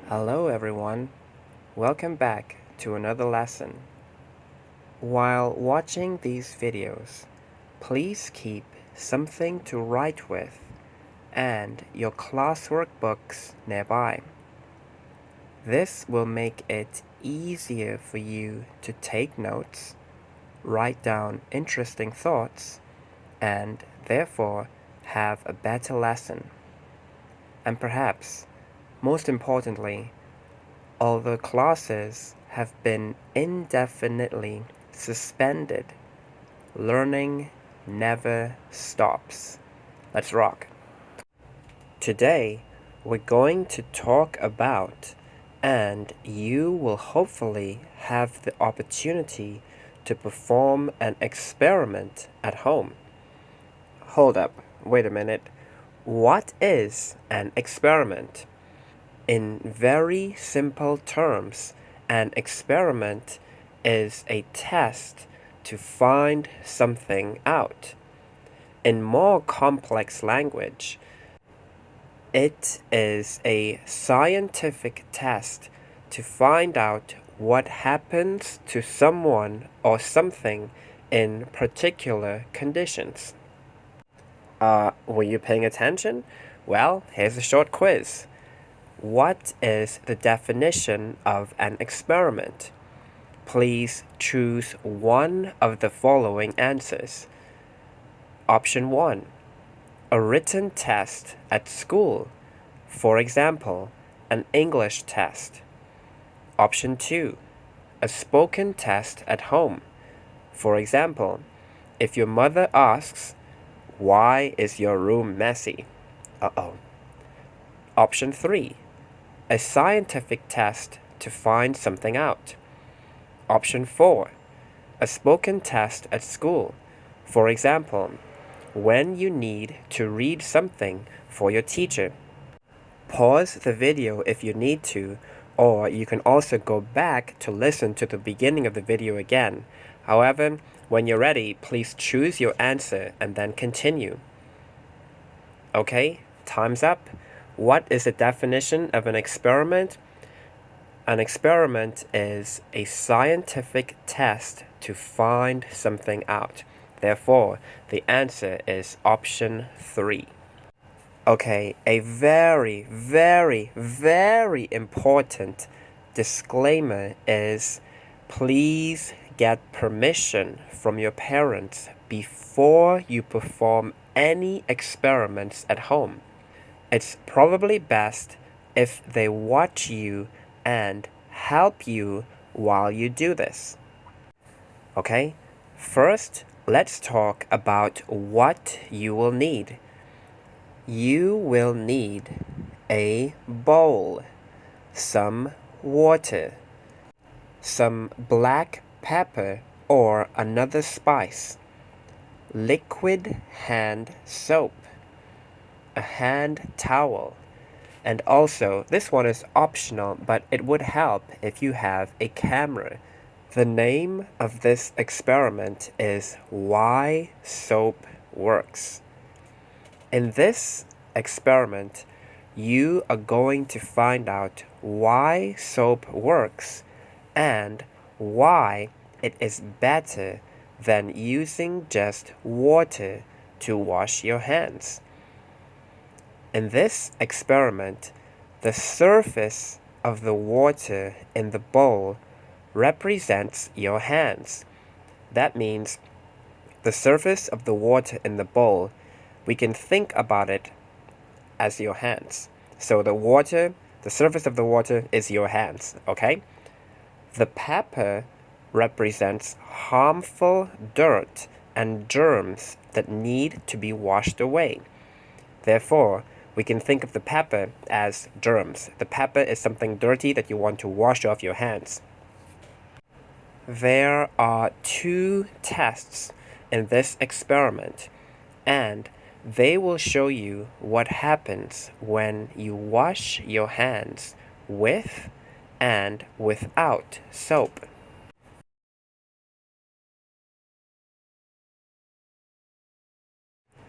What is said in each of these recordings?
Hello everyone, welcome back to another lesson. While watching these videos, please keep something to write with and your classwork books nearby. This will make it easier for you to take notes, write down interesting thoughts, and therefore have a better lesson. And perhaps, most importantly, although classes have been indefinitely suspended, learning never stops. Let's rock. Today, we're going to talk about, and you will hopefully have the opportunity to perform an experiment at home. Hold up, wait a minute. What is an experiment? In very simple terms, an experiment is a test to find something out. In more complex language, it is a scientific test to find out what happens to someone or something in particular conditions. Were you paying attention? Well, here's a short quiz. What is the definition of an experiment? Please choose one of the following answers. Option 1. A written test at school. For example, an English test. Option 2. A spoken test at home. For example, if your mother asks, "Why is your room messy?" Uh-oh. Option 3. A scientific test to find something out. Option 4. A spoken test at school. For example, when you need to read something for your teacher. Pause the video if you need to, or you can also go back to listen to the beginning of the video again. However, when you're ready, please choose your answer and then continue. Okay, time's up. What is the definition of an experiment? An experiment is a scientific test to find something out. Therefore, the answer is option 3. Okay, a very, very, very important disclaimer is please get permission from your parents before you perform any experiments at home. It's probably best if they watch you and help you while you do this. Okay, first let's talk about what you will need. You will need a bowl, some water, some black pepper or another spice, liquid hand soap, a hand towel, and also this one is optional, but it would help if you have a camera. The name of this experiment is Why Soap Works. In this experiment, you are going to find out why soap works and why it is better than using just water to wash your hands. In this experiment, the surface of the water in the bowl represents your hands. That means the surface of the water in the bowl, we can think about it as your hands. So the surface of the water is your hands, okay? The pepper represents harmful dirt and germs that need to be washed away. Therefore, we can think of the pepper as germs. The pepper is something dirty that you want to wash off your hands. There are 2 tests in this experiment, and they will show you what happens when you wash your hands with and without soap.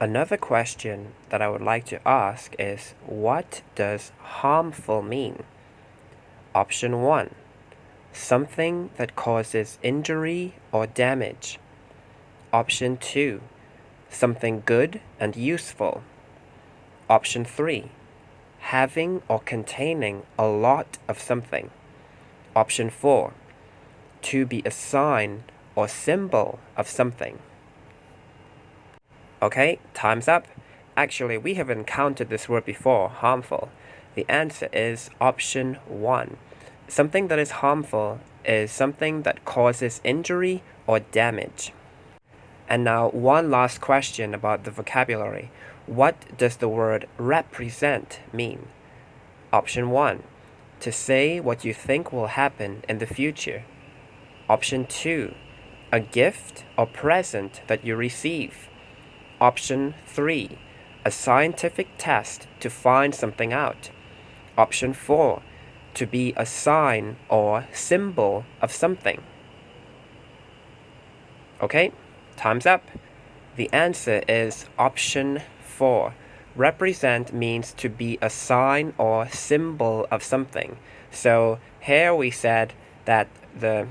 Another question that I would like to ask is, what does harmful mean? Option 1. Something that causes injury or damage. Option 2. Something good and useful. Option 3. Having or containing a lot of something. Option 4. To be a sign or symbol of something. Okay, time's up. Actually, we have encountered this word before, harmful. The answer is option 1. Something that is harmful is something that causes injury or damage. And now one last question about the vocabulary. What does the word represent mean? Option 1. To say what you think will happen in the future. Option 2. A gift or present that you receive. Option 3. A scientific test to find something out. Option 4. To be a sign or symbol of something. Okay, time's up. The answer is option 4. Represent means to be a sign or symbol of something. So here we said that the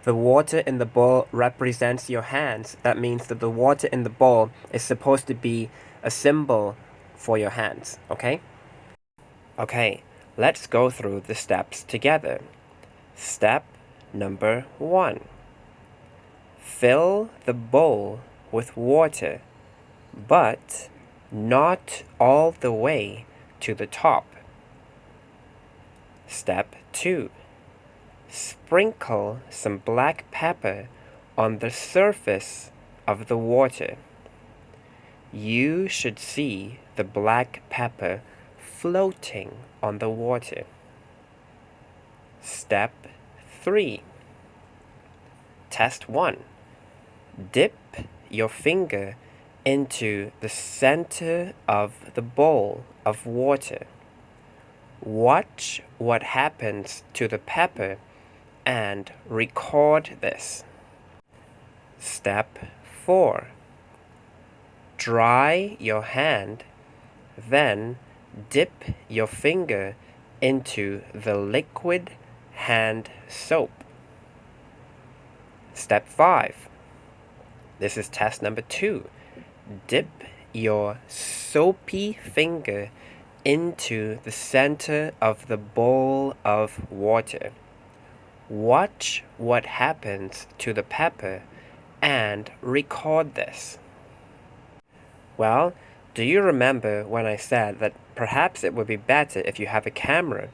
water in the bowl represents your hands. That means that the water in the bowl is supposed to be a symbol for your hands, okay? Okay, let's go through the steps together. Step number 1. Fill the bowl with water, but not all the way to the top. Step 2. Sprinkle some black pepper on the surface of the water. You should see the black pepper floating on the water. Step 3. Test 1. Dip your finger into the center of the bowl of water. Watch what happens to the pepper and record this. Step 4. Dry your hand, then dip your finger into the liquid hand soap. Step 5. This is test number 2. Dip your soapy finger into the center of the bowl of water. Watch what happens to the pepper and record this. Well, do you remember when I said that perhaps it would be better if you have a camera?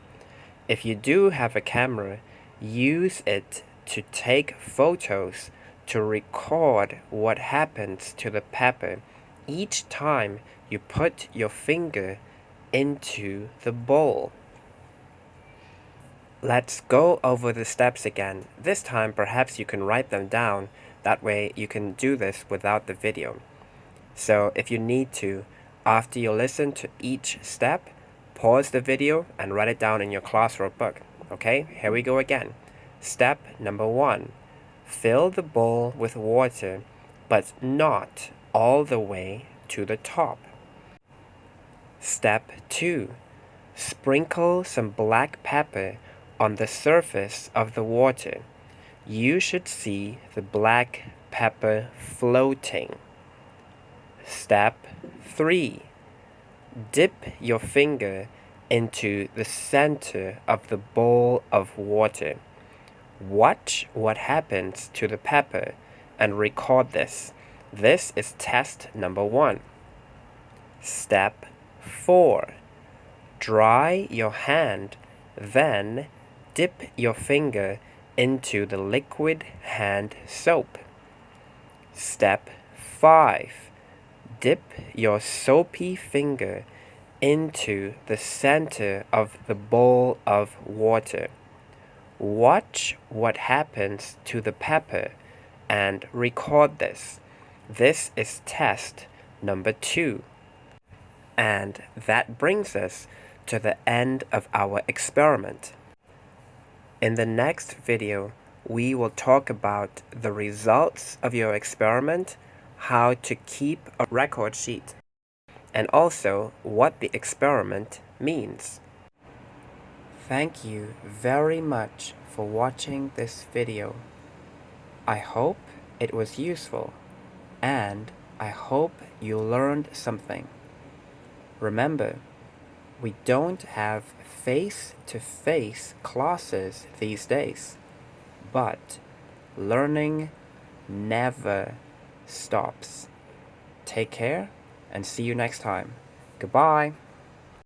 If you do have a camera, use it to take photos to record what happens to the pepper each time you put your finger into the bowl. Let's go over the steps again. This time perhaps you can write them down. That way you can do this without the video. So if you need to, after you listen to each step, pause the video and write it down in your class or book. Okay, here we go again. Step number 1. Fill the bowl with water, but not all the way to the top. Step 2. Sprinkle some black pepper on the surface of the water. You should see the black pepper floating. Step 3. Dip your finger into the center of the bowl of water. Watch what happens to the pepper and record this. This is test number 1. Step 4. Dry your hand, then dip your finger into the liquid hand soap. Step 5. Dip your soapy finger into the center of the bowl of water. Watch what happens to the pepper and record this. This is test number 2. And that brings us to the end of our experiment. In the next video, we will talk about the results of your experiment, how to keep a record sheet, and also what the experiment means. Thank you very much for watching this video. I hope it was useful and I hope you learned something. Remember, we don't have face-to-face classes these days, but learning never stops. Take care and see you next time. Goodbye.